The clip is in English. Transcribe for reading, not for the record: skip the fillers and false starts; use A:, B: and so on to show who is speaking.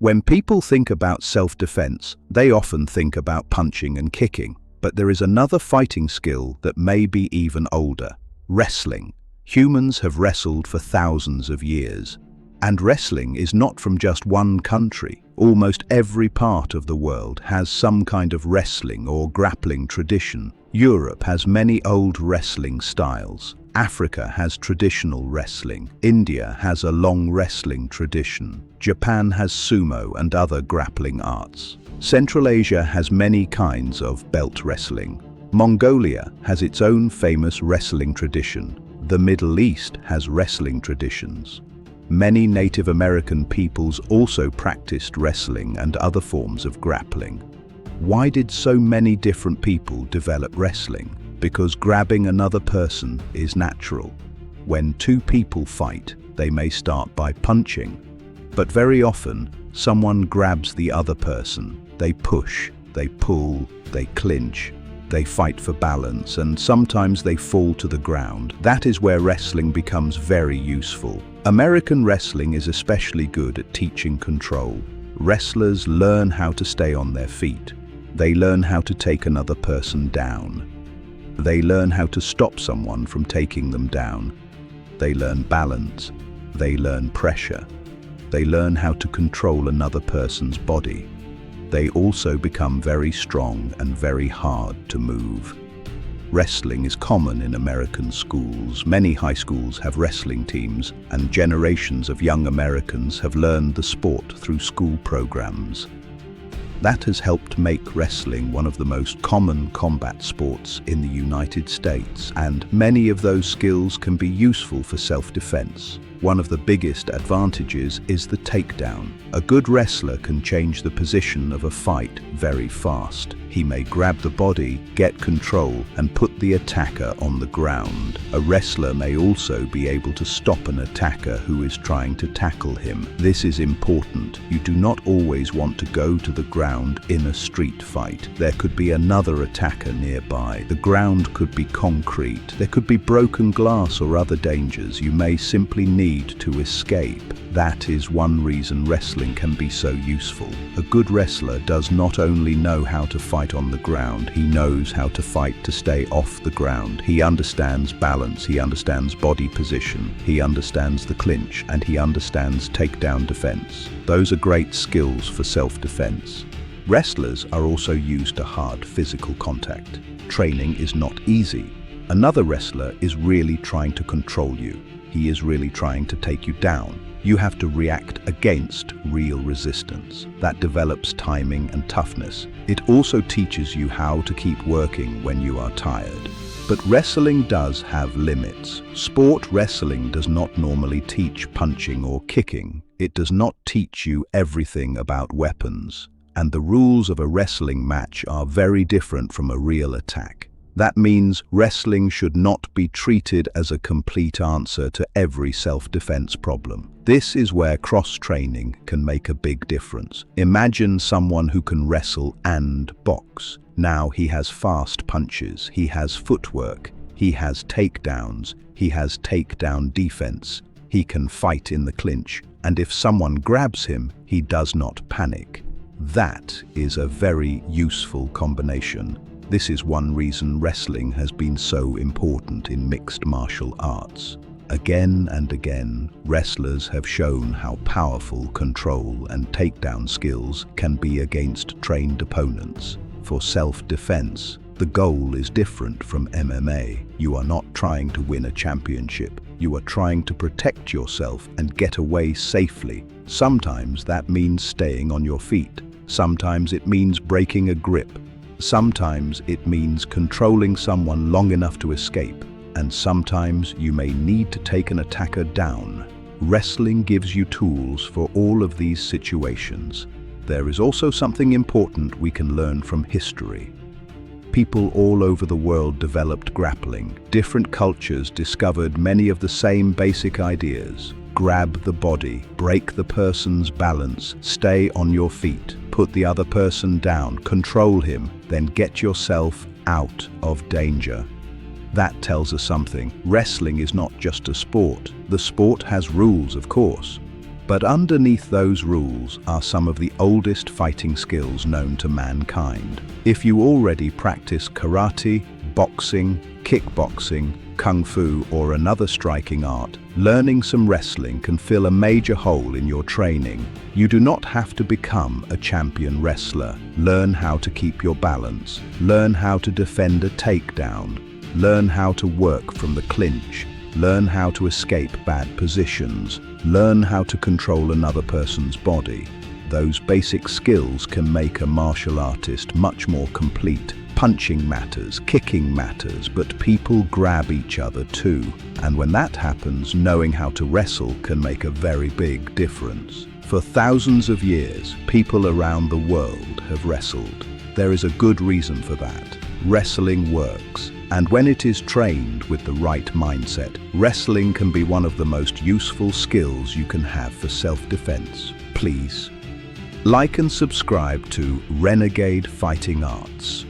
A: When people think about self-defense, they often think about punching and kicking. But there is another fighting skill that may be even older: wrestling. Humans have wrestled for thousands of years. And wrestling is not from just one country. Almost every part of the world has some kind of wrestling or grappling tradition. Europe has many old wrestling styles. Africa has traditional wrestling. India has a long wrestling tradition. Japan has sumo and other grappling arts. Central Asia has many kinds of belt wrestling. Mongolia has its own famous wrestling tradition. The Middle East has wrestling traditions. Many Native American peoples also practiced wrestling and other forms of grappling. Why did so many different people develop wrestling? Because grabbing another person is natural. When two people fight, they may start by punching. But very often, someone grabs the other person. They push, they pull, they clinch, they fight for balance, and sometimes they fall to the ground. That is where wrestling becomes very useful. American wrestling is especially good at teaching control. Wrestlers learn how to stay on their feet. They learn how to take another person down. They learn how to stop someone from taking them down. They learn balance. They learn pressure. They learn how to control another person's body. They also become very strong and very hard to move. Wrestling is common in American schools. Many high schools have wrestling teams, and generations of young Americans have learned the sport through school programs. That has helped make wrestling one of the most common combat sports in the United States, and many of those skills can be useful for self-defense. One of the biggest advantages is the takedown. A good wrestler can change the position of a fight very fast. He may grab the body, get control, and put the attacker on the ground. A wrestler may also be able to stop an attacker who is trying to tackle him. This is important. You do not always want to go to the ground in a street fight. There could be another attacker nearby. The ground could be concrete. There could be broken glass or other dangers. You may simply need to escape. That is one reason wrestling can be so useful. A good wrestler does not only know how to fight on the ground, he knows how to fight to stay off the ground. He understands balance, he understands body position, he understands the clinch, and he understands takedown defense. Those are great skills for self-defense. Wrestlers are also used to hard physical contact. Training is not easy. Another wrestler is really trying to control you. He is really trying to take you down. You have to react against real resistance. That develops timing and toughness. It also teaches you how to keep working when you are tired. But wrestling does have limits. Sport wrestling does not normally teach punching or kicking. It does not teach you everything about weapons. And the rules of a wrestling match are very different from a real attack. That means wrestling should not be treated as a complete answer to every self-defense problem. This is where cross-training can make a big difference. Imagine someone who can wrestle and box. Now he has fast punches, he has footwork, he has takedowns, he has takedown defense, he can fight in the clinch, and if someone grabs him, he does not panic. That is a very useful combination. This is one reason wrestling has been so important in mixed martial arts. Again and again, wrestlers have shown how powerful control and takedown skills can be against trained opponents. For self-defense, the goal is different from MMA. You are not trying to win a championship. You are trying to protect yourself and get away safely. Sometimes that means staying on your feet. Sometimes it means breaking a grip. Sometimes it means controlling someone long enough to escape, and sometimes you may need to take an attacker down. Wrestling gives you tools for all of these situations. There is also something important we can learn from history. People all over the world developed grappling. Different cultures discovered many of the same basic ideas. Grab the body, break the person's balance, stay on your feet, put the other person down, control him, then get yourself out of danger. That tells us something. Wrestling is not just a sport. The sport has rules, of course, But underneath those rules are some of the oldest fighting skills known to mankind. If you already practice karate, boxing, kickboxing, kung fu, or another striking art, learning some wrestling can fill a major hole in your training. You do not have to become a champion wrestler. Learn how to keep your balance. Learn how to defend a takedown. Learn how to work from the clinch. Learn how to escape bad positions. Learn how to control another person's body. Those basic skills can make a martial artist much more complete. Punching matters, kicking matters, but people grab each other too. And when that happens, knowing how to wrestle can make a very big difference. For thousands of years, people around the world have wrestled. There is a good reason for that. Wrestling works. And when it is trained with the right mindset, wrestling can be one of the most useful skills you can have for self-defense. Please like and subscribe to Renegade Fighting Arts.